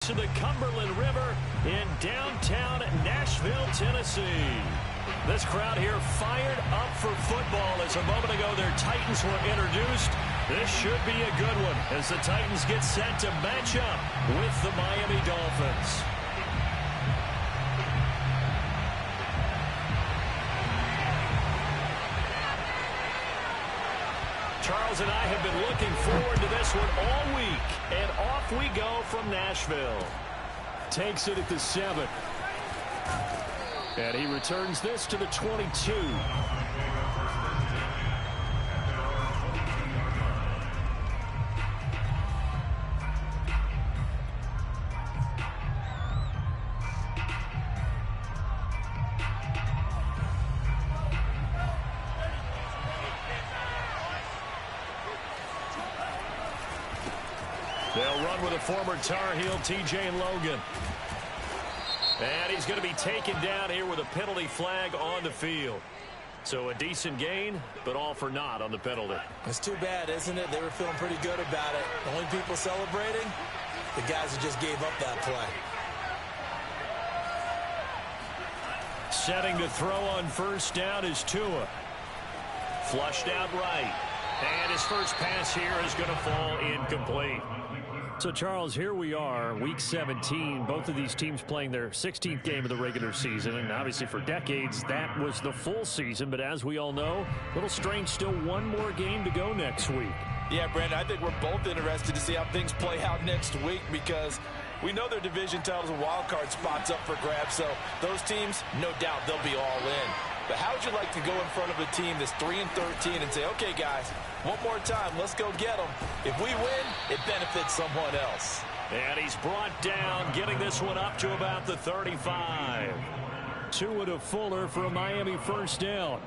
banks of the Cumberland River in downtown Nashville, Tennessee. This crowd here fired up for football as a moment ago their Titans were introduced. This should be a good one as the Titans get set to match up with the Miami Dolphins. Charles and I have been looking forward to this one all week, and off we go from Nashville. Takes it at the 7. And he returns this to the 22. They'll run with a former Tar Heel, T.J. Logan. And he's going to be taken down here with a penalty flag on the field. So a decent gain, but all for naught on the penalty. It's too bad, isn't it? They were feeling pretty good about it. The only people celebrating, the guys who just gave up that play. Setting to throw on first down is Tua. Flushed out right. And his first pass here is going to fall incomplete. So, Charles, here we are, Week 17. Both of these teams playing their 16th game of the regular season. And obviously for decades, that was the full season. But as we all know, a little strange, still one more game to go next week. Yeah, Brandon, I think we're both interested to see how things play out next week because we know their division titles and wild card spots up for grabs. So those teams, no doubt, they'll be all in. But how would you like to go in front of a team that's 3-13 and say, okay, guys, one more time, let's go get them. If we win, it benefits someone else. And he's brought down, getting this one up to about the 35. Tua to Fuller for a Miami first down.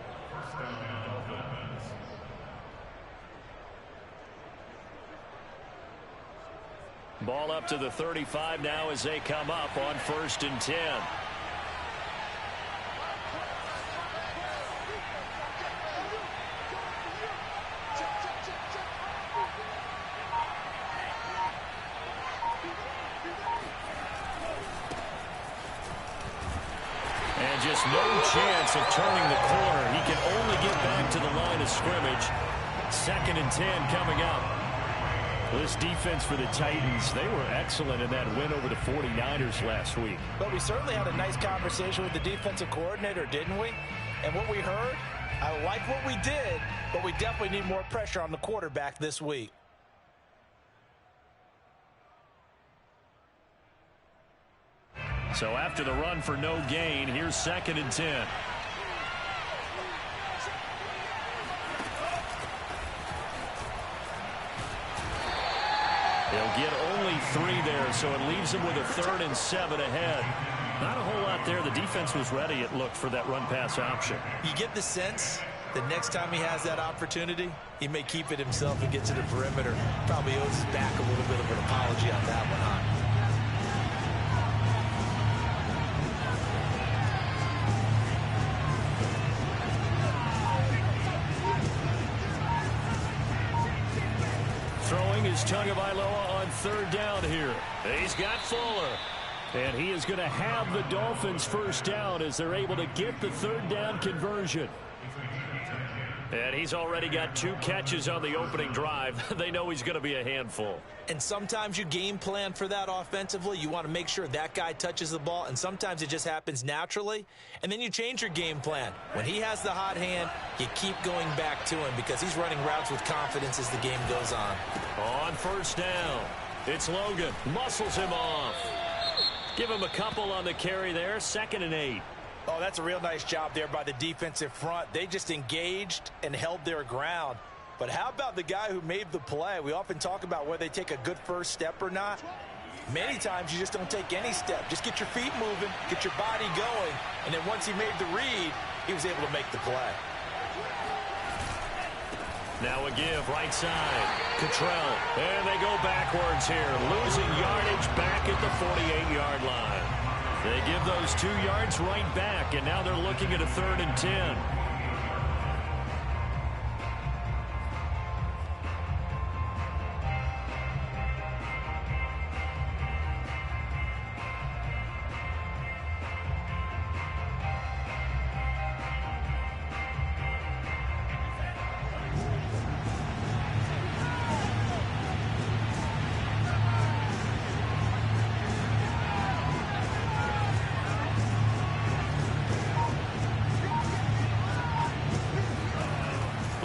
Ball up to the 35 now as they come up on 1st and 10. And just no chance of turning the corner. He can only get back to the line of scrimmage. 2nd and 10 coming up. This defense for the Titans, they were excellent in that win over the 49ers last week. But we certainly had a nice conversation with the defensive coordinator, didn't we? And what we heard, I like what we did, but we definitely need more pressure on the quarterback this week. So after the run for no gain, here's 2nd and 10. They'll get only 3 there, so it leaves them with a 3rd and 7 ahead. Not a whole lot there. The defense was ready, it looked, for that run-pass option. You get the sense that next time he has that opportunity, he may keep it himself and get to the perimeter. Probably owes his back a little bit of an apology on that one, huh? Throwing is Tagovailoa on 3rd down here. He's got Fuller. And he is going to have the Dolphins first down as they're able to get the 3rd down conversion. And he's already got 2 catches on the opening drive. They know he's going to be a handful. And sometimes you game plan for that offensively. You want to make sure that guy touches the ball, and sometimes it just happens naturally. And then you change your game plan. When he has the hot hand, you keep going back to him because he's running routes with confidence as the game goes on. On first down, it's Logan. Muscles him off. Give him a couple on the carry there. 2nd and 8. Oh, that's a real nice job there by the defensive front. They just engaged and held their ground. But how about the guy who made the play? We often talk about whether they take a good first step or not. Many times you just don't take any step. Just get your feet moving, get your body going, and then once he made the read, he was able to make the play. Now a give right side. Cottrell. And they go backwards here. Losing yardage back at the 48-yard line. They give those 2 yards right back, and now they're looking at a 3rd and 10.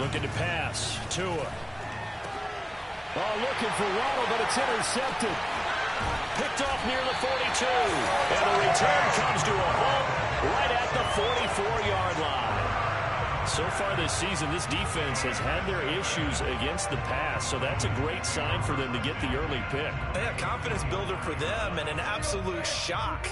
Looking to pass. Tua. Oh, looking for Waddle, but it's intercepted. Picked off near the 42. And the return comes to a halt right at the 44-yard line. So far this season, this defense has had their issues against the pass, so that's a great sign for them to get the early pick. Yeah, confidence builder for them and an absolute shock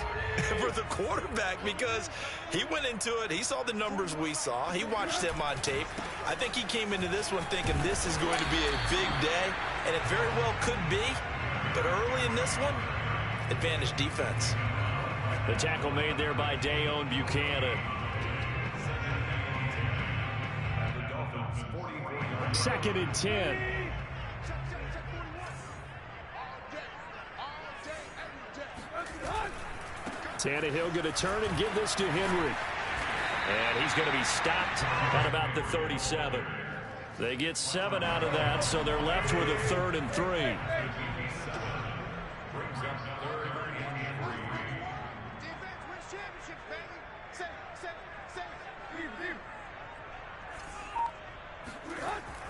for the quarterback because he went into it. He saw the numbers we saw. He watched them on tape. I think he came into this one thinking this is going to be a big day, and it very well could be. But early in this one, advantage defense. The tackle made there by Dayon Buchanan. Second and 10. Tannehill going to turn and give this to Henry. And he's going to be stopped at about the 37. They get 7 out of that, so they're left with a 3rd and 3.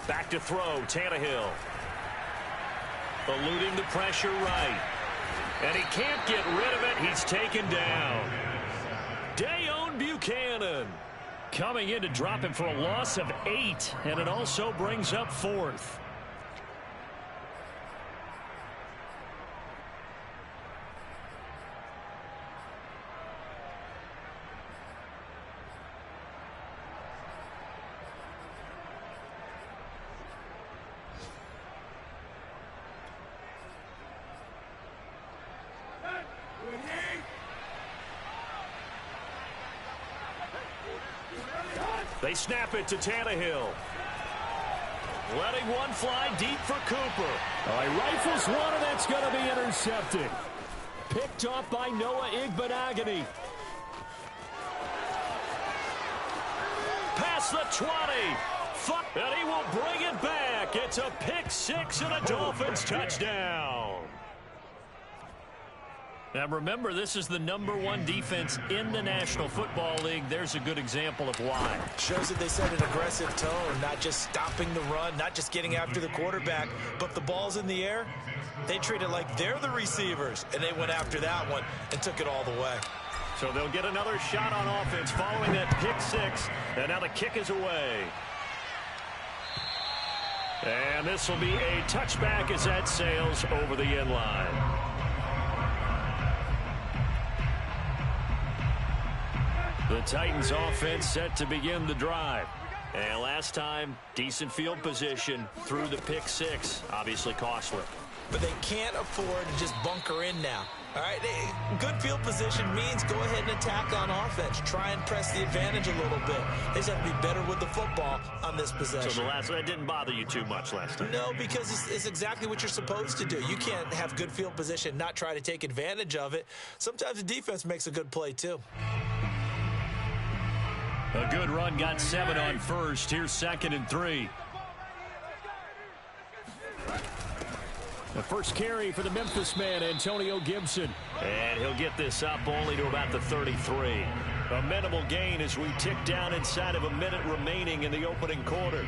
Back to throw, Tannehill. Eluding the pressure right. And he can't get rid of it. He's taken down. Dayon Buchanan coming in to drop him for a loss of 8. And it also brings up 4th. They snap it to Tannehill. Letting one fly deep for Cooper. He rifles one, and that's going to be intercepted. Picked off by Noah Igbenogany. Past the 20. And he will bring it back. It's a pick 6 and a Dolphins touchdown. Now remember, this is the #1 defense in the National Football League. There's a good example of why. Shows that they set an aggressive tone, not just stopping the run, not just getting after the quarterback, but the ball's in the air. They treat it like they're the receivers, and they went after that one and took it all the way. So they'll get another shot on offense following that pick 6, and now the kick is away. And this will be a touchback as that sails over the end line. The Titans offense set to begin the drive. And last time, decent field position through the pick 6. Obviously costly. But they can't afford to just bunker in now. All right, good field position means go ahead and attack on offense. Try and press the advantage a little bit. They just have to be better with the football on this possession. So that didn't bother you too much last time? No, because it's exactly what you're supposed to do. You can't have good field position, not try to take advantage of it. Sometimes the defense makes a good play, too. A good run, got 7 on first. Here's 2nd and 3. The first carry for the Memphis man, Antonio Gibson. And he'll get this up only to about the 33. A minimal gain as we tick down inside of a minute remaining in the opening quarter.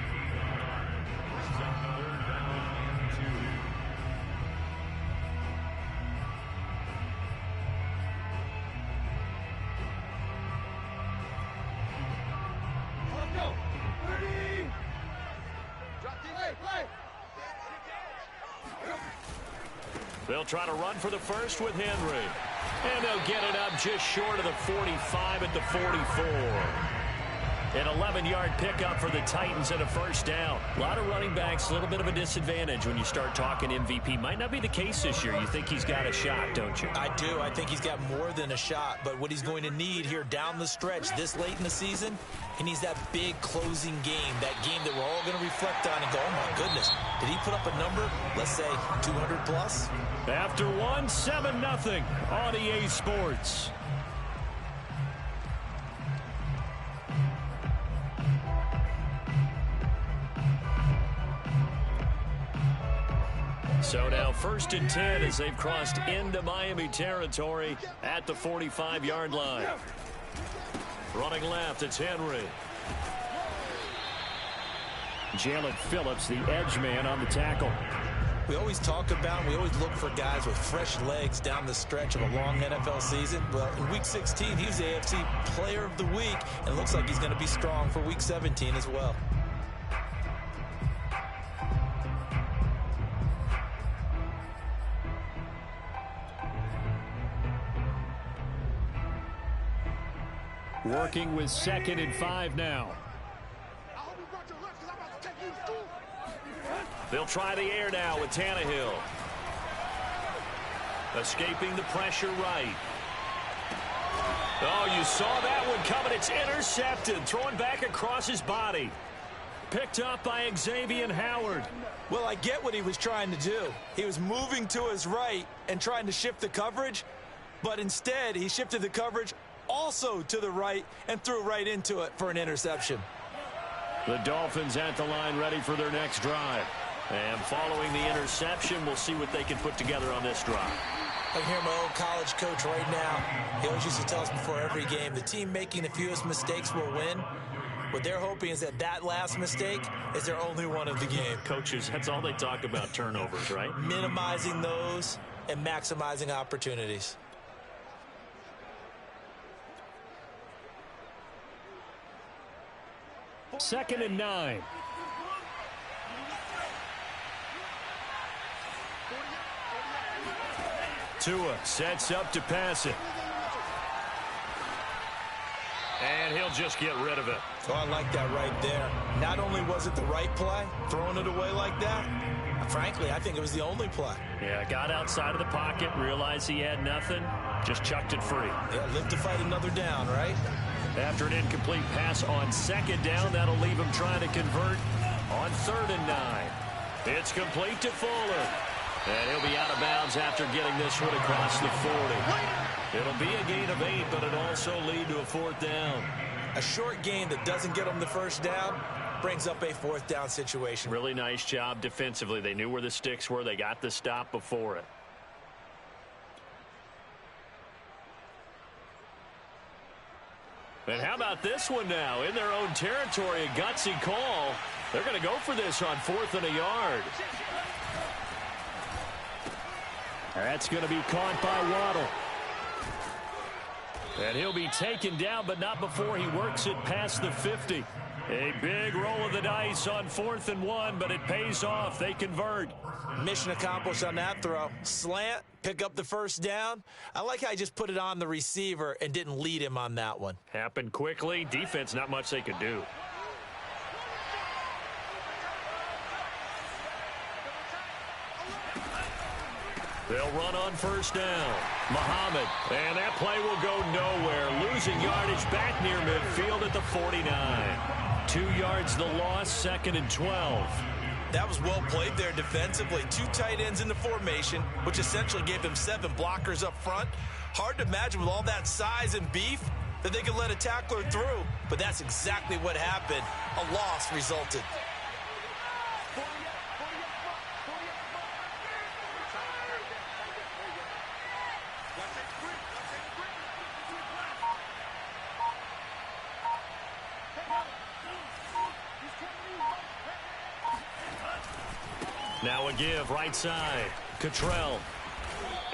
They'll try to run for the first with Henry. And they'll get it up just short of the 45 at the 44. An 11-yard pickup for the Titans and a first down. A lot of running backs, a little bit of a disadvantage when you start talking MVP. Might not be the case this year. You think he's got a shot, don't you? I do. I think he's got more than a shot. But what he's going to need here down the stretch this late in the season, he needs that big closing game, that game that we're all going to reflect on and go, oh, my goodness, did he put up a number, let's say, 200 plus? After 7-0 on EA Sports. So now 1st and 10 as they've crossed into Miami territory at the 45-yard line. Running left, it's Henry. Jalen Phillips, the edge man on the tackle. We always talk about, we always look for guys with fresh legs down the stretch of a long NFL season. Well, in Week 16, he was the AFC Player of the Week, and it looks like he's going to be strong for Week 17 as well. Working with 2nd and 5 now. They'll try the air now with Tannehill. Escaping the pressure right. Oh, you saw that one coming. It's intercepted. Throwing back across his body. Picked up by Xavier Howard. Well, I get what he was trying to do. He was moving to his right and trying to shift the coverage, but instead he shifted the coverage also to the right and threw right into it for an interception. The Dolphins at the line ready for their next drive. And following the interception, we'll see what they can put together on this drive. I can hear my old college coach right now. He always used to tell us before every game, the team making the fewest mistakes will win. What they're hoping is that last mistake is their only one of the game. Coaches, that's all they talk about, turnovers, right? Minimizing those and maximizing opportunities. Second and 9. Tua sets up to pass it. And he'll just get rid of it. Oh, I like that right there. Not only was it the right play, throwing it away like that, frankly, I think it was the only play. Yeah, got outside of the pocket, realized he had nothing, just chucked it free. Yeah, live to fight another down, right? After an incomplete pass on 2nd down, that'll leave him trying to convert on 3rd and 9. It's complete to Fuller. And he'll be out of bounds after getting this one across the 40. It'll be a gain of 8, but it'll also lead to a 4th down. A short gain that doesn't get them the first down brings up a 4th down situation. Really nice job defensively. They knew where the sticks were. They got the stop before it. And how about this one now? In their own territory, a gutsy call. They're going to go for this on 4th and a yard. That's going to be caught by Waddle. And he'll be taken down, but not before he works it past the 50. A big roll of the dice on 4th and 1, but it pays off. They convert. Mission accomplished on that throw. Slant, pick up the first down. I like how he just put it on the receiver and didn't lead him on that one. Happened quickly. Defense, not much they could do. They'll run on 1st down. Muhammad, and that play will go nowhere. Losing yardage back near midfield at the 49. 2 yards the loss, 2nd and 12. That was well played there defensively. 2 tight ends in the formation, which essentially gave them 7 blockers up front. Hard to imagine with all that size and beef that they could let a tackler through, but that's exactly what happened. A loss resulted. Now a give, right side. Cottrell.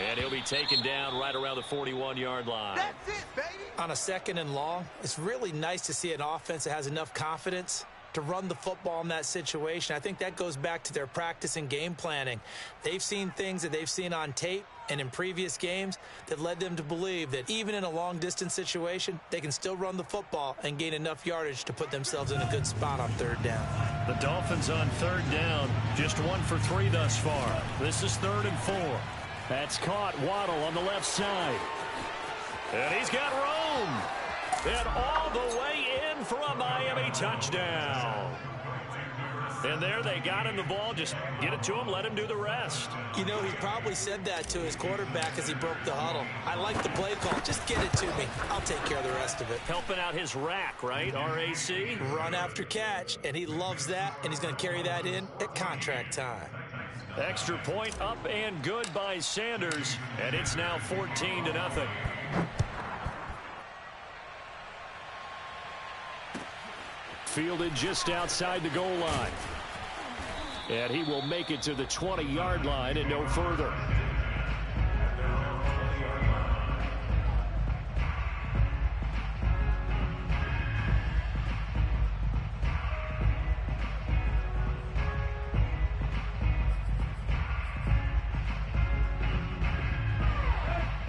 And he'll be taken down right around the 41-yard line. That's it, baby. On a 2nd and long, it's really nice to see an offense that has enough confidence to run the football in that situation. I think that goes back to their practice and game planning. They've seen things that they've seen on tape and in previous games that led them to believe that even in a long-distance situation, they can still run the football and gain enough yardage to put themselves in a good spot on 3rd down. The Dolphins on 3rd down, just 1 for 3 thus far. This is 3rd and 4. That's caught. Waddle on the left side. And he's got room. And all the way in for a Miami touchdown. And there they got him the ball. Just get it to him, let him do the rest. You know, he probably said that to his quarterback as he broke the huddle. I like the play call. Just get it to me. I'll take care of the rest of it. Helping out his rack, right? RAC. Run after catch, and he loves that, and he's going to carry that in at contract time. Extra point up and good by Sanders. And it's now 14-0. fielded just outside the goal line. And he will make it to the 20-yard line and no further.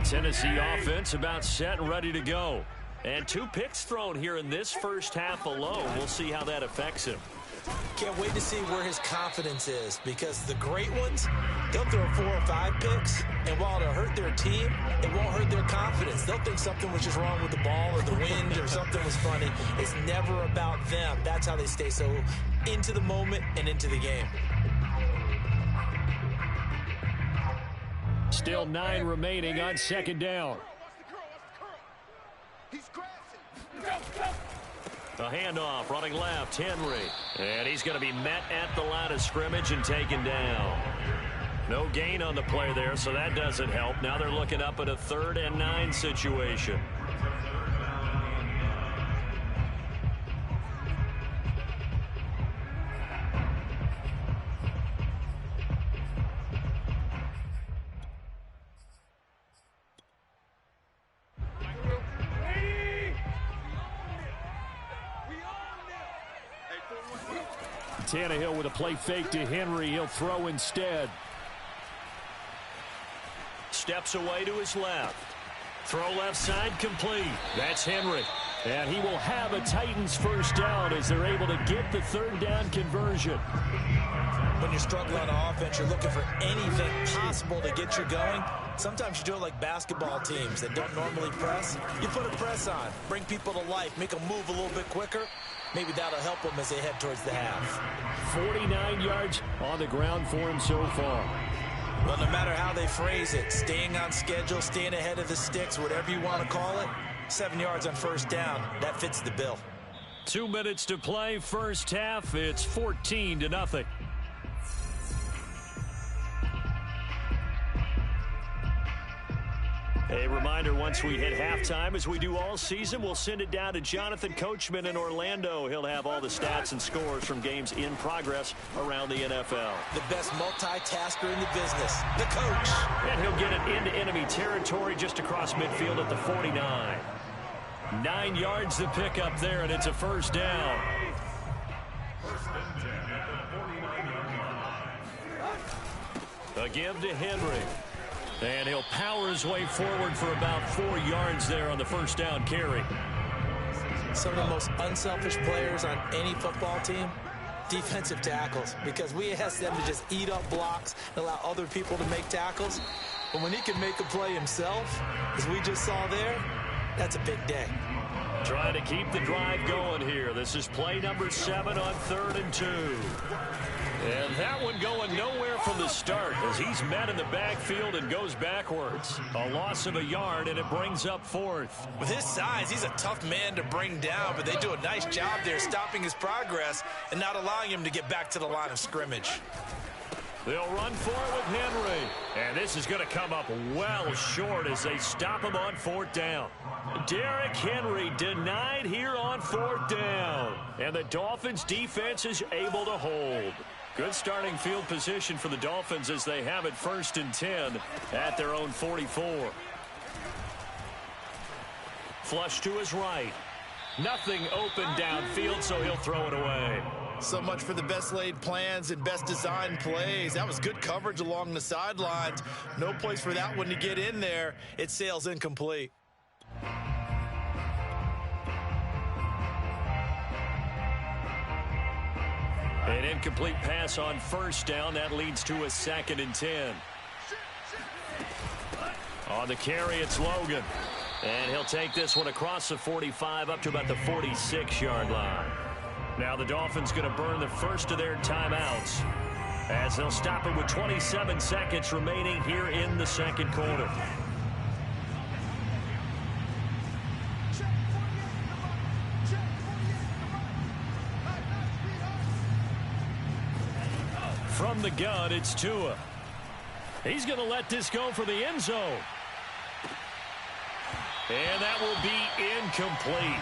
Tennessee offense about set and ready to go. And 2 picks thrown here in this first half alone. We'll see how that affects him. Can't wait to see where his confidence is, because the great ones, they'll throw 4 or 5 picks, and while it'll hurt their team, it won't hurt their confidence. They'll think something was just wrong with the ball or the wind or something was funny. It's never about them. That's how they stay so into the moment and into the game. Still 9 remaining on second down. The handoff, running left, Henry. And he's going to be met at the line of scrimmage and taken down. No gain on the play there, so that doesn't help. Now they're looking up at a 3rd and 9 situation. Tannehill with a play fake to Henry. He'll throw instead. Steps away to his left. Throw left side complete. That's Henry. And he will have a Titans first down as they're able to get the 3rd down conversion. When you're struggling on offense, you're looking for anything possible to get you going. Sometimes you do it like basketball teams that don't normally press. You put a press on, bring people to life, make them move a little bit quicker. Maybe that'll help them as they head towards the half. 49 yards on the ground for him so far. Well, no matter how they phrase it, staying on schedule, staying ahead of the sticks, whatever you want to call it, 7 yards on first down, that fits the bill. 2 minutes to play, first half. It's 14-0. A reminder, once we hit halftime, as we do all season, we'll send it down to Jonathan Coachman in Orlando. He'll have all the stats and scores from games in progress around the NFL. The best multitasker in the business, the coach. And he'll get it into enemy territory just across midfield at the 49. 9 yards to pick up there, and it's a first down. A give to Henry. And he'll power his way forward for about 4 yards there on the first down carry. Some of the most unselfish players on any football team, defensive tackles, because we ask them to just eat up blocks and allow other people to make tackles. But when he can make a play himself, as we just saw there, that's a big day. Trying to keep the drive going here. This is play number 7 on 3rd and 2. And that one going nowhere from the start as he's met in the backfield and goes backwards. A loss of a yard, and it brings up 4th. With his size, he's a tough man to bring down, but they do a nice job there stopping his progress and not allowing him to get back to the line of scrimmage. They'll run for it with Henry. And this is going to come up well short as they stop him on 4th down. Derrick Henry denied here on 4th down. And the Dolphins defense is able to hold. Good starting field position for the Dolphins as they have it 1st and 10 at their own 44. Flush to his right. Nothing open downfield, so he'll throw it away. So much for the best laid plans and best designed plays. That was good coverage along the sidelines. No place for that one to get in there. It sails incomplete. An incomplete pass on first down. That leads to a 2nd and 10. On the carry, it's Logan. And he'll take this one across the 45 up to about the 46-yard line. Now the Dolphins going to burn the first of their timeouts as they'll stop it with 27 seconds remaining here in the second quarter. From the gun, it's Tua. He's going to let this go for the end zone. And that will be incomplete.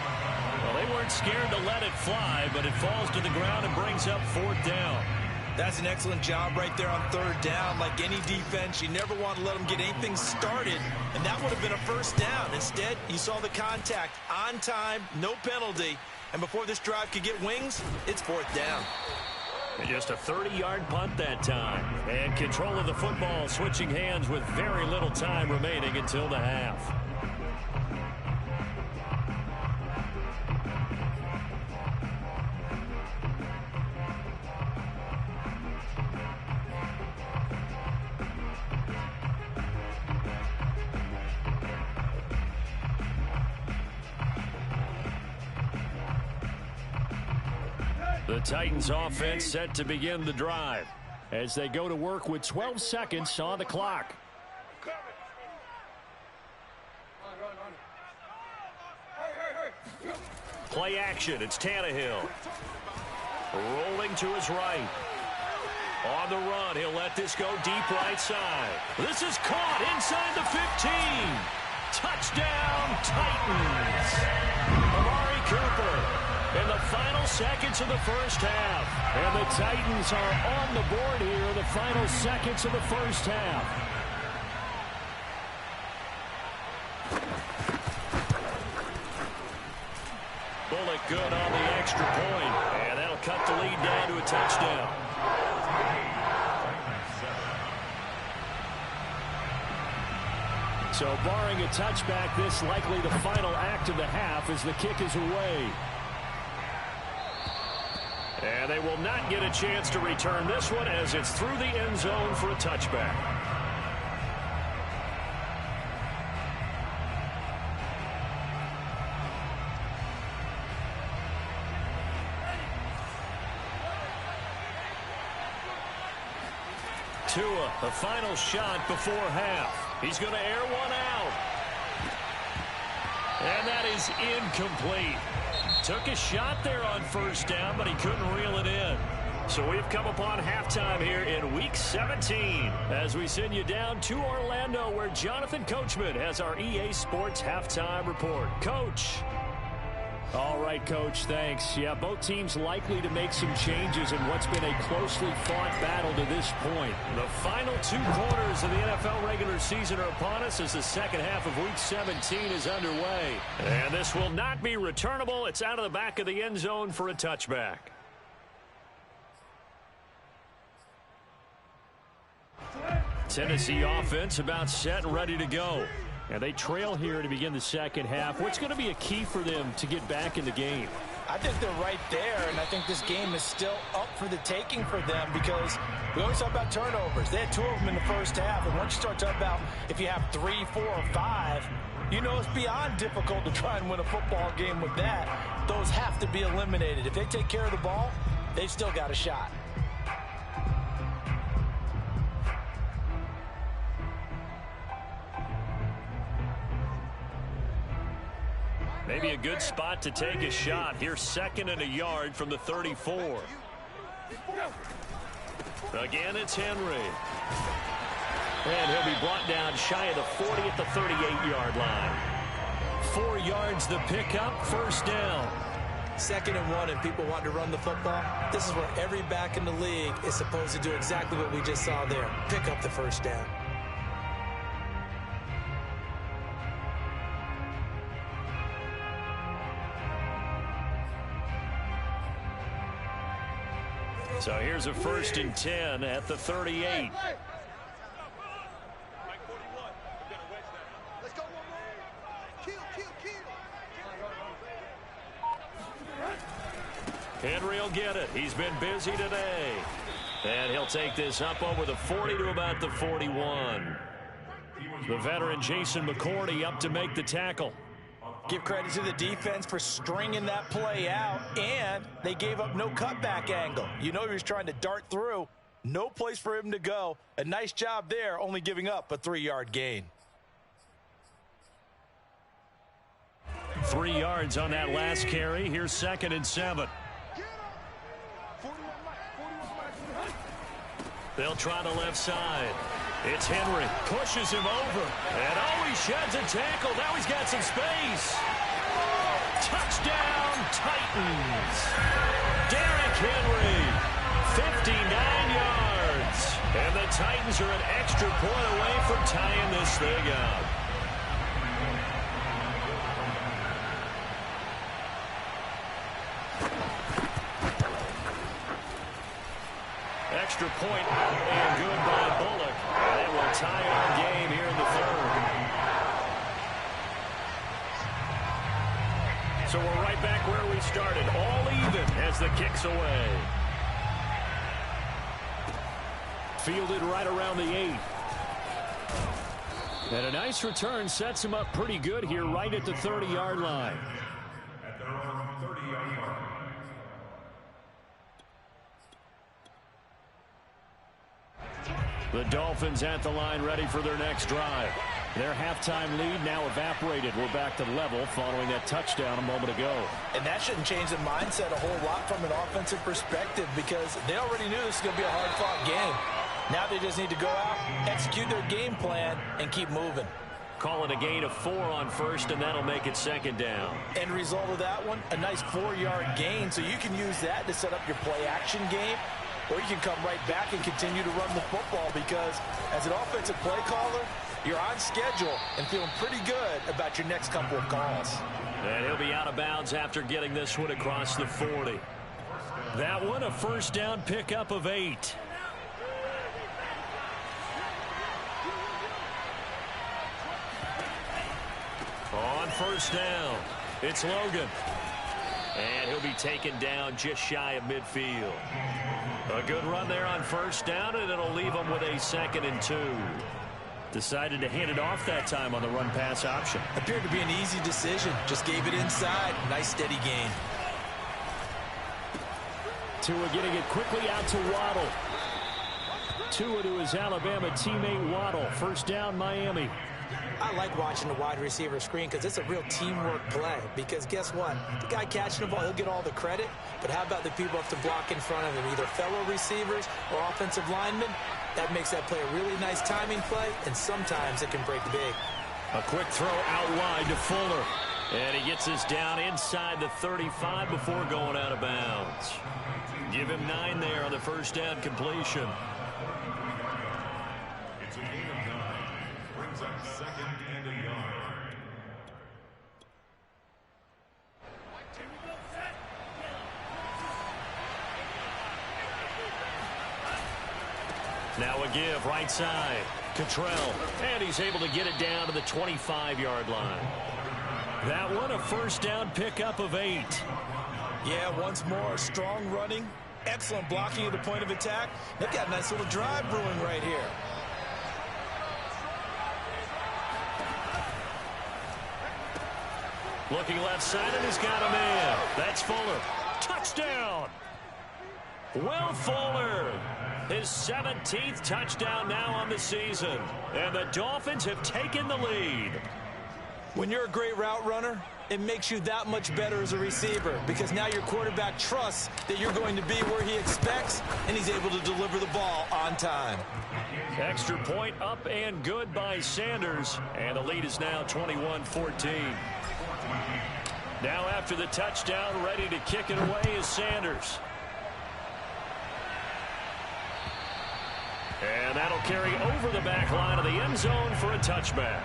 Well, they weren't scared to let it fly, but it falls to the ground and brings up 4th down. That's an excellent job right there on 3rd down. Like any defense, you never want to let them get anything started, and that would have been a 1st down. Instead, you saw the contact on time, no penalty, and before this drive could get wings, it's 4th down. And just a 30-yard punt that time. And control of the football switching hands with very little time remaining until the half. The Titans offense set to begin the drive as they go to work with 12 seconds on the clock. Play action. It's Tannehill. Rolling to his right. On the run, he'll let this go deep right side. This is caught inside the 15. Touchdown, Titans. Amari Cooper in the final seconds of the first half. And the Titans are on the board here in the final seconds of the first half. Bullock good on the extra point. And that'll cut the lead down to a touchdown. So barring a touchback, this likely the final act of the half as the kick is away. And they will not get a chance to return this one as it's through the end zone for a touchback. Tua, the final shot before half. He's going to air one out. And that is incomplete. Took a shot there on 1st down, but he couldn't reel it in. So we've come upon halftime here in Week 17 as we send you down to Orlando where Jonathan Coachman has our EA Sports Halftime Report. Coach. All right, Coach, thanks. Yeah, both teams likely to make some changes in what's been a closely fought battle to this point. The final 2 quarters of the NFL regular season are upon us as the second half of Week 17 is underway. And this will not be returnable. It's out of the back of the end zone for a touchback. Tennessee offense about set and ready to go. And they trail here to begin the second half. What's going to be a key for them to get back in the game? I think they're right there, and I think this game is still up for the taking for them because we always talk about turnovers. They had 2 of them in the first half, and once you start talking about if you have 3, 4, or 5, you know it's beyond difficult to try and win a football game with that. Those have to be eliminated. If they take care of the ball, they've still got a shot. Maybe a good spot to take a shot. Here's 2nd and a yard from the 34. Again, it's Henry. And he'll be brought down shy of the 40 at the 38-yard line. 4 yards the pickup, 1st down. 2nd and 1, and people want to run the football. This is where every back in the league is supposed to do exactly what we just saw there. Pick up the 1st down. So here's a 1st and 10 at the 38. Henry will get it. He's been busy today. And he'll take this up over the 40 to about the 41. The veteran Jason McCourty up to make the tackle. Give credit to the defense for stringing that play out, and they gave up no cutback angle. You know he was trying to dart through. No place for him to go. A nice job there, only giving up a 3-yard gain. 3 yards on that last carry. Here's 2nd and 7. They'll try the left side. It's Henry. Pushes him over. And oh, he sheds a tackle. Now he's got some space. Touchdown, Titans. Derrick Henry, 59 yards. And the Titans are an extra point away from tying this thing up. Extra point and good by Bullock. And it will tie our game here in the third. So we're right back where we started, all even as the kick's away. Fielded right around the 8. And a nice return sets him up pretty good here right at the 30-yard line. At their own 30-yard line. The Dolphins at the line ready for their next drive. Their halftime lead now evaporated. We're back to level following that touchdown a moment ago. And that shouldn't change the mindset a whole lot from an offensive perspective because they already knew this was going to be a hard-fought game. Now they just need to go out, execute their game plan, and keep moving. Call it a gain of 4 on first, and that'll make it second down. End result of that one, a nice 4-yard gain, so you can use that to set up your play-action game, or you can come right back and continue to run the football because as an offensive play caller, you're on schedule and feeling pretty good about your next couple of calls. And he'll be out of bounds after getting this one across the 40. That one, a first down pickup of 8. On first down, it's Logan. And he'll be taken down just shy of midfield. A good run there on first down, and it'll leave him with a 2nd and 2. Decided to hand it off that time on the run-pass option. Appeared to be an easy decision. Just gave it inside. Nice steady gain. Tua getting it quickly out to Waddle. Tua to his Alabama teammate Waddle. First down, Miami. I like watching the wide receiver screen because it's a real teamwork play. Because guess what? The guy catching the ball, he'll get all the credit. But how about the people have to block in front of him, either fellow receivers or offensive linemen? That makes that play a really nice timing play, and sometimes it can break big. A quick throw out wide to Fuller. And he gets us down inside the 35 before going out of bounds. Give him 9 there on the first down completion. It's a gain of 9. Brings up 2nd and a yard. Now a give right side. Cottrell. And he's able to get it down to the 25-yard line. That one, a first down pickup of 8. Yeah, once more, strong running, excellent blocking at the point of attack. They've got a nice little drive brewing right here. Looking left side, and he's got a man. That's Fuller. Touchdown! Will Fuller, his 17th touchdown now on the season. And the Dolphins have taken the lead. When you're a great route runner, it makes you that much better as a receiver because now your quarterback trusts that you're going to be where he expects, and he's able to deliver the ball on time. Extra point up and good by Sanders, and the lead is now 21-14. Now after the touchdown, ready to kick it away is Sanders. And that'll carry over the back line of the end zone for a touchback.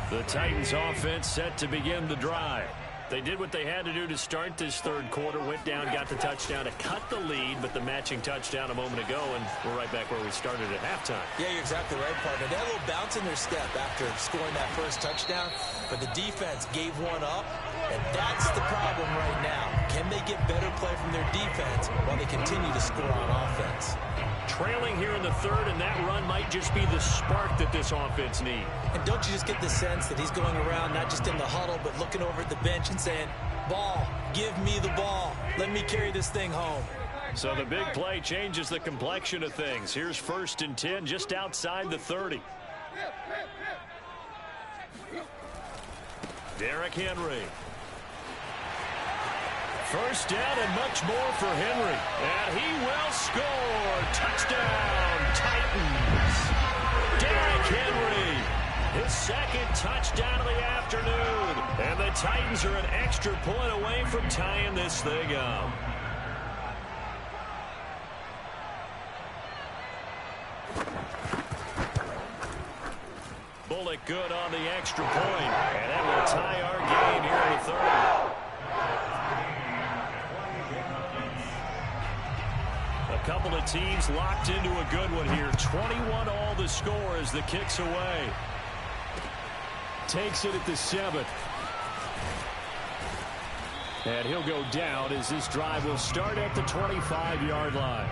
The Titans offense set to begin the drive. They did what they had to do to start this third quarter, went down, got the touchdown to cut the lead, but the matching touchdown a moment ago, and we're right back where we started at halftime. Yeah, you're exactly right, partner. They had a little bounce in their step after scoring that first touchdown, but the defense gave one up, and that's the problem right now. Can they get better play from their defense while they continue to score on offense? Trailing here in the third, and that run might just be the spark that this offense needs. And don't you just get the sense that he's going around not just in the huddle, but looking over at the bench and saying, ball, give me the ball. Let me carry this thing home. So the big play changes the complexion of things. Here's 1st and 10 just outside the 30. Derrick Henry. First down and much more for Henry. And he will score. Touchdown, Titans. Derrick Henry, his 2nd touchdown of the afternoon. And the Titans are an extra point away from tying this thing up. Bullock good on the extra point. And that will tie our game here in the 3rd. A couple of teams locked into a good one here. 21 all the score as the kick's away. Takes it at the 7th. And he'll go down as this drive will start at the 25-yard line.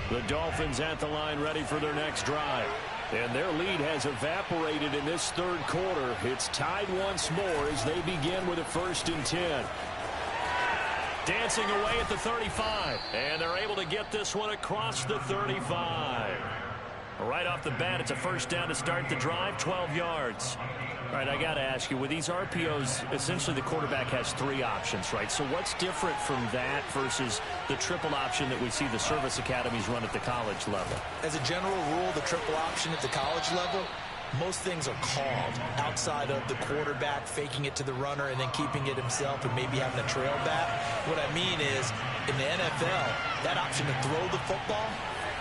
The Dolphins at the line ready for their next drive. And their lead has evaporated in this 3rd quarter. It's tied once more as they begin with a 1st and 10. Dancing away at the 35. And they're able to get this one across the 35. Right off the bat, it's a 1st down to start the drive, 12 yards. All right, I got to ask you, with these RPOs, essentially the quarterback has 3 options, right? So what's different from that versus the triple option that we see the service academies run at the college level? As a general rule, the triple option at the college level, most things are called outside of the quarterback faking it to the runner and then keeping it himself and maybe having a trail back. What I mean is, in the NFL, that option to throw the football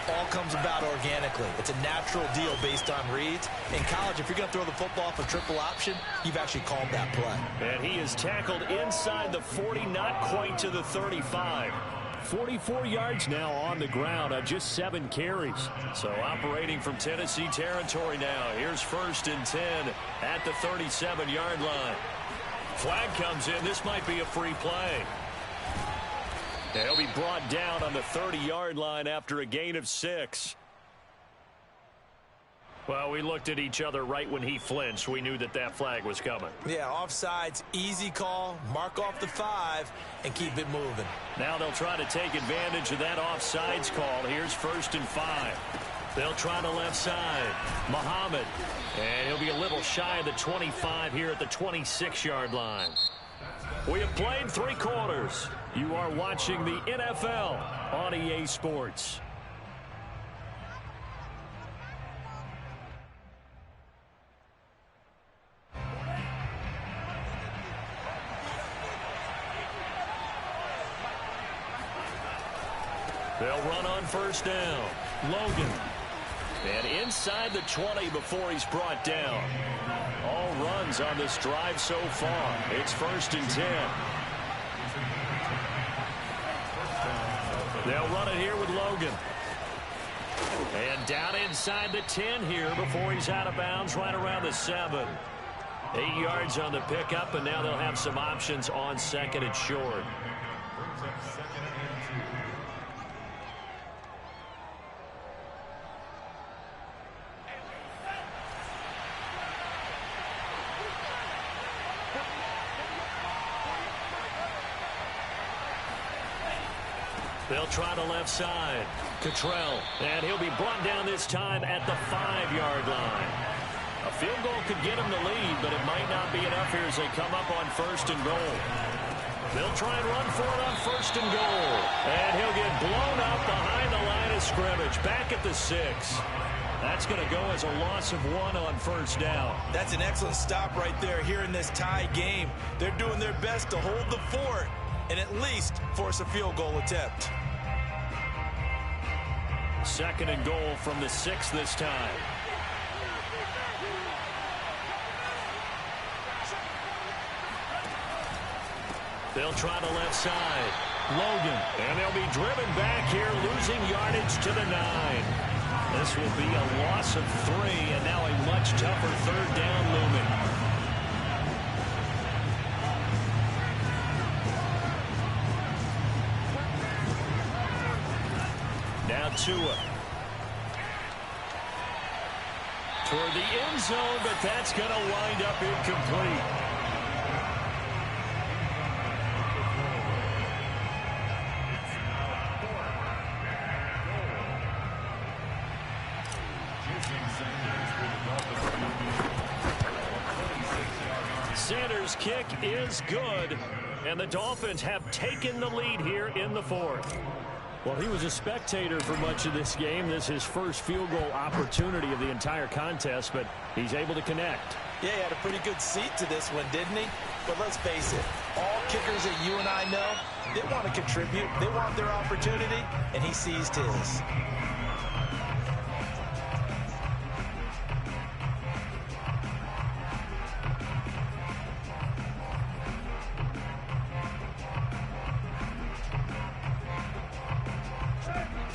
all comes about organically. It's a natural deal based on reads. In college, if you're going to throw the football for triple option, you've actually called that play. And he is tackled inside the 40, not quite to the 35. 44 yards now on the ground on just 7 carries. So operating from Tennessee territory now. Here's 1st and 10 at the 37-yard line. Flag comes in. This might be a free play. He'll be brought down on the 30-yard line after a gain of 6. Well, we looked at each other right when he flinched. We knew that that flag was coming. Yeah, offsides, easy call, mark off the 5, and keep it moving. Now they'll try to take advantage of that offsides call. Here's 1st and 5. They'll try the left side. Muhammad. And he'll be a little shy of the 25 here at the 26-yard line. We have played 3 quarters. You are watching the NFL on EA Sports. They'll run on 1st down. Logan. And inside the 20 before he's brought down. All runs on this drive so far. It's 1st and 10. They'll run it here with Logan. And down inside the 10 here before he's out of bounds right around the 7. 8 yards on the pickup, and now they'll have some options on 2nd and short. They'll try the left side. Cottrell. And he'll be brought down this time at the 5-yard line. A field goal could get him the lead, but it might not be enough here as they come up on 1st and goal. They'll try and run for it on 1st and goal. And he'll get blown up behind the line of scrimmage. Back at the 6. That's going to go as a loss of 1 on 1st down. That's an excellent stop right there here in this tie game. They're doing their best to hold the fort and at least force a field goal attempt. 2nd and goal from the 6 this time. They'll try the left side. Logan. And they'll be driven back here, losing yardage to the 9. This will be a loss of 3, and now a much tougher 3rd down looming. Tua. Toward the end zone, but that's going to wind up incomplete. Sanders' kick is good, and the Dolphins have taken the lead here in the fourth. Well, he was a spectator for much of this game. This is his first field goal opportunity of the entire contest, but he's able to connect. Yeah, he had a pretty good seat to this one, didn't he? But let's face it, all kickers that you and I know, they want to contribute. They want their opportunity, and he seized his.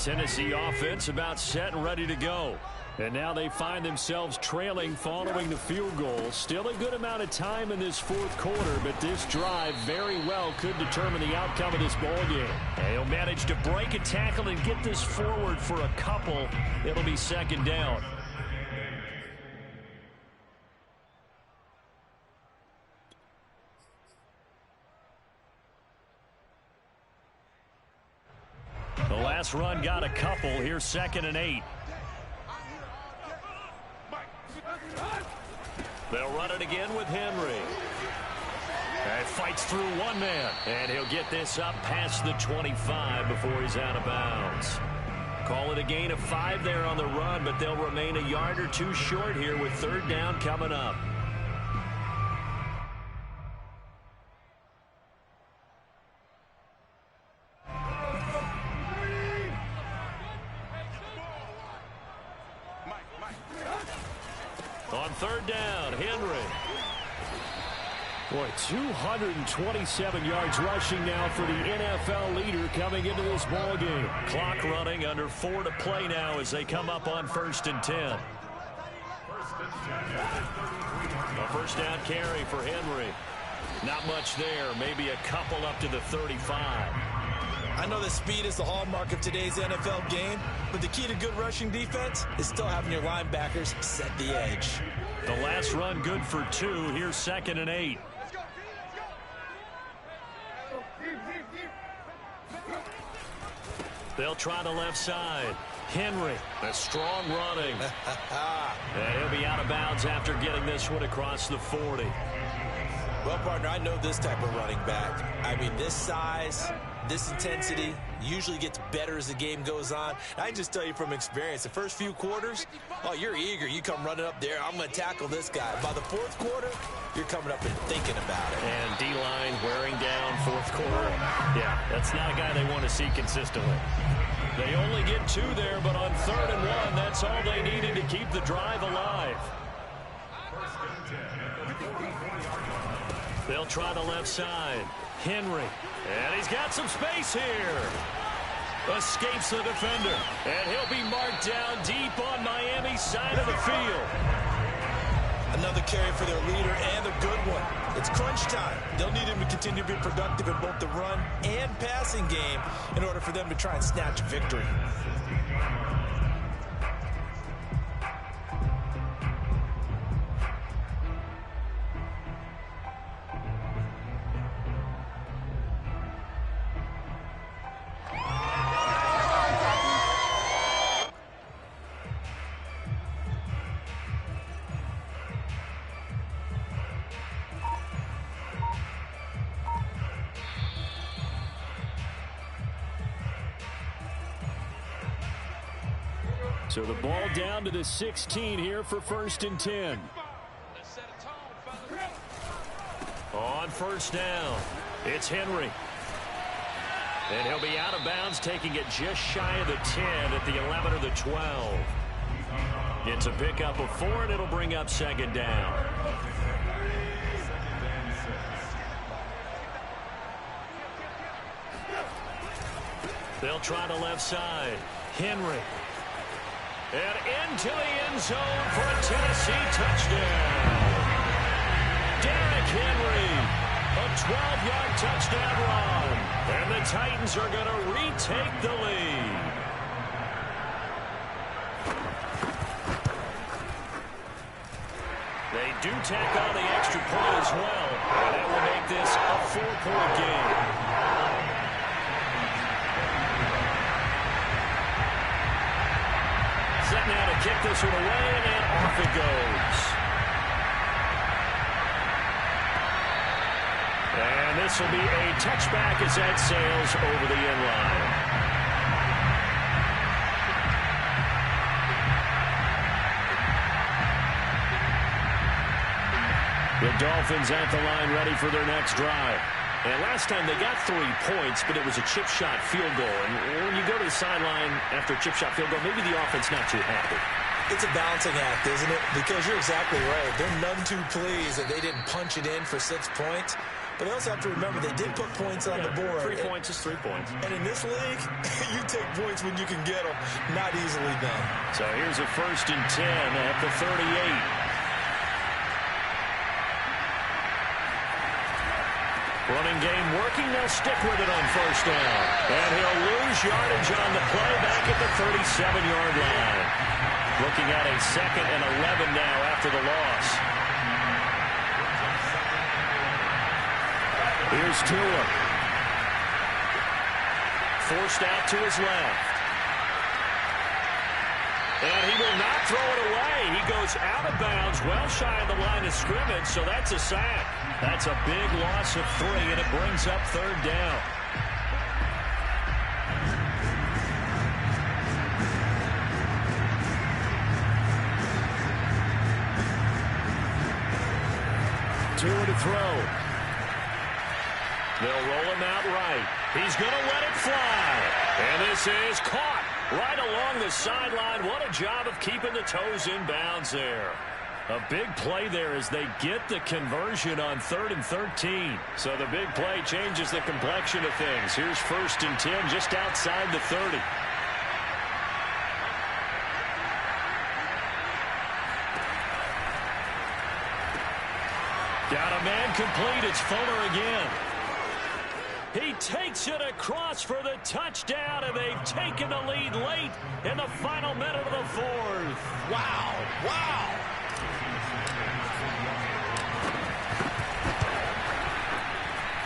Tennessee offense about set and ready to go. And now they find themselves trailing following the field goal. Still a good amount of time in this fourth quarter, but this drive very well could determine the outcome of this ball game. And he'll manage to break a tackle and get this forward for a couple. It'll be second down. The last run got a couple. Here's 2nd and 8. They'll run it again with Henry. And fights through one man. And he'll get this up past the 25 before he's out of bounds. Call it a gain of 5 there on the run, but they'll remain a yard or two short here with 3rd down coming up. On 3rd down, Henry. Boy, 227 yards rushing now for the NFL leader coming into this ball game. Clock running, under 4 to play now as they come up on 1st and 10. A 1st down carry for Henry. Not much there, maybe a couple up to the 35. I know that speed is the hallmark of today's NFL game, but the key to good rushing defense is still having your linebackers set the edge. The last run good for 2. Here's 2nd and 8. They'll try the left side. Henry, a strong running. And he'll be out of bounds after getting this one across the 40. Well, partner, I know this type of running back. I mean, this size, this intensity usually gets better as the game goes on. I can just tell you from experience, the first few quarters, oh, you're eager. You come running up there, I'm going to tackle this guy. By the 4th quarter, you're coming up and thinking about it. And D-line wearing down 4th quarter. Yeah, that's not a guy they want to see consistently. They only get 2 there, but on 3rd and 1, that's all they needed to keep the drive alive. They'll try the left side. Henry. And he's got some space here. Escapes the defender. And he'll be marked down deep on Miami's side of the field. Another carry for their leader and a good one. It's crunch time. They'll need him to continue to be productive in both the run and passing game in order for them to try and snatch a victory. So the ball down to the 16 here for 1st and 10. On 1st down, it's Henry. And he'll be out of bounds, taking it just shy of the 10 at the 11 or the 12. It's a pickup of 4, and it'll bring up 2nd down. They'll try the left side. Henry. And into the end zone for a Tennessee touchdown. Derrick Henry, a 12-yard touchdown run. And the Titans are going to retake the lead. do tack on the extra point as well. And that will make this a 4-point game. Set now to kick this one away, and off it goes. And this will be a touchback as that sails over the end line. The Dolphins at the line ready for their next drive. And last time they got 3 points, but it was a chip shot field goal. And when you go to the sideline after a chip shot field goal, maybe the offense not too happy. It's a balancing act, isn't it? Because you're exactly right. They're none too pleased that they didn't punch it in for 6 points. But they also have to remember they did put points on the board. 3 points is 3 points. And in this league, you take points when you can get them. Not easily done. So here's a 1st and 10 at the 38. Running game working. They'll stick with it on 1st down. And he'll lose yardage on the play back at the 37-yard line. Looking at a 2nd and 11 now after the loss. Here's Tua. Forced out to his left. And he will not throw it away. He goes out of bounds, well shy of the line of scrimmage, so that's a sack. That's a big loss of 3, and it brings up 3rd down. Tua to throw. They'll roll him out right. He's going to let it fly. And this is caught right along the sideline. What a job of keeping the toes in bounds there. A big play there as they get the conversion on 3rd and 13. So the big play changes the complexion of things. Here's 1st and 10 just outside the 30. Got a man complete. It's Fuller again. He takes it across for the touchdown, and they've taken the lead late in the final minute of the 4th. Wow, wow.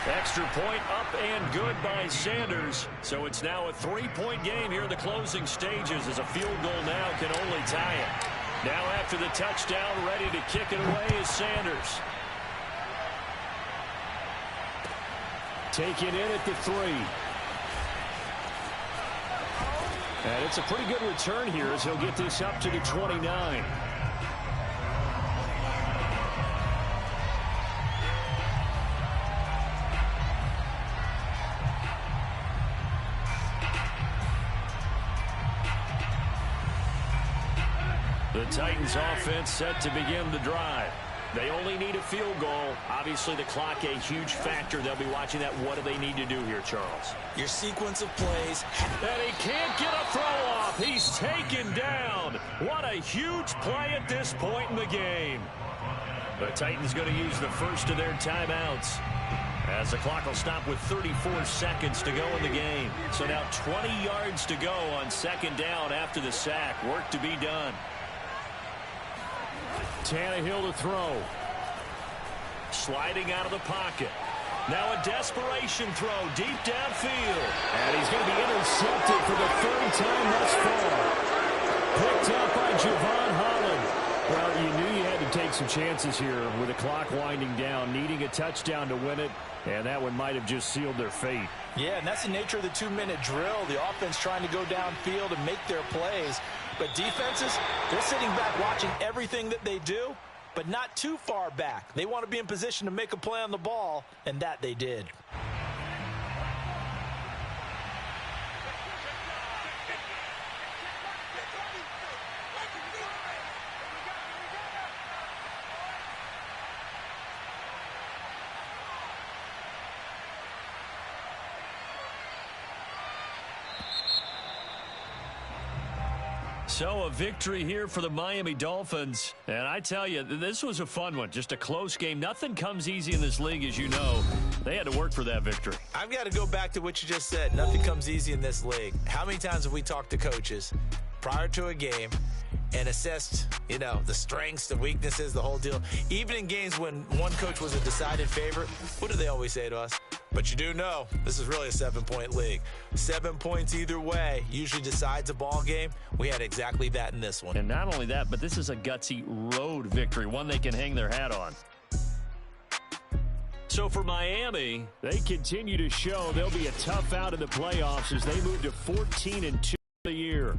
Extra point up and good by Sanders. So it's now a 3-point game here in the closing stages as a field goal now can only tie it. Now after the touchdown, ready to kick it away is Sanders. Taken in at the 3. And it's a pretty good return here as he'll get this up to the 29. The Titans offense set to begin the drive. They only need a field goal. Obviously, the clock a huge factor. They'll be watching that. What do they need to do here, Charles? Your sequence of plays. And he can't get a throw off. He's taken down. What a huge play at this point in the game. The Titans going to use the first of their timeouts as the clock will stop with 34 seconds to go in the game. So now 20 yards to go on 2nd down after the sack. Work to be done. Tannehill to throw. Sliding out of the pocket. Now a desperation throw deep downfield. And he's going to be intercepted for the 3rd time thus far. Picked up by Javon Holland. Well, you knew you had to take some chances here with the clock winding down, needing a touchdown to win it. And that one might have just sealed their fate. Yeah, and that's the nature of the 2-minute drill. The offense trying to go downfield and make their plays. But defenses, they're sitting back watching everything that they do, but not too far back. They want to be in position to make a play on the ball, and that they did. So a victory here for the Miami Dolphins. And I tell you, this was a fun one. Just a close game. Nothing comes easy in this league, as you know. They had to work for that victory. I've got to go back to what you just said. Nothing comes easy in this league. How many times have we talked to coaches prior to a game, and assessed, you know, the strengths, the weaknesses, the whole deal. Even in games when one coach was a decided favorite, what do they always say to us? But you do know this is really a 7-point league. 7 points either way usually decides a ball game. We had exactly that in this one. And not only that, but this is a gutsy road victory, one they can hang their hat on. So for Miami, they continue to show they'll be a tough out in the playoffs as they move to 14-2 the year.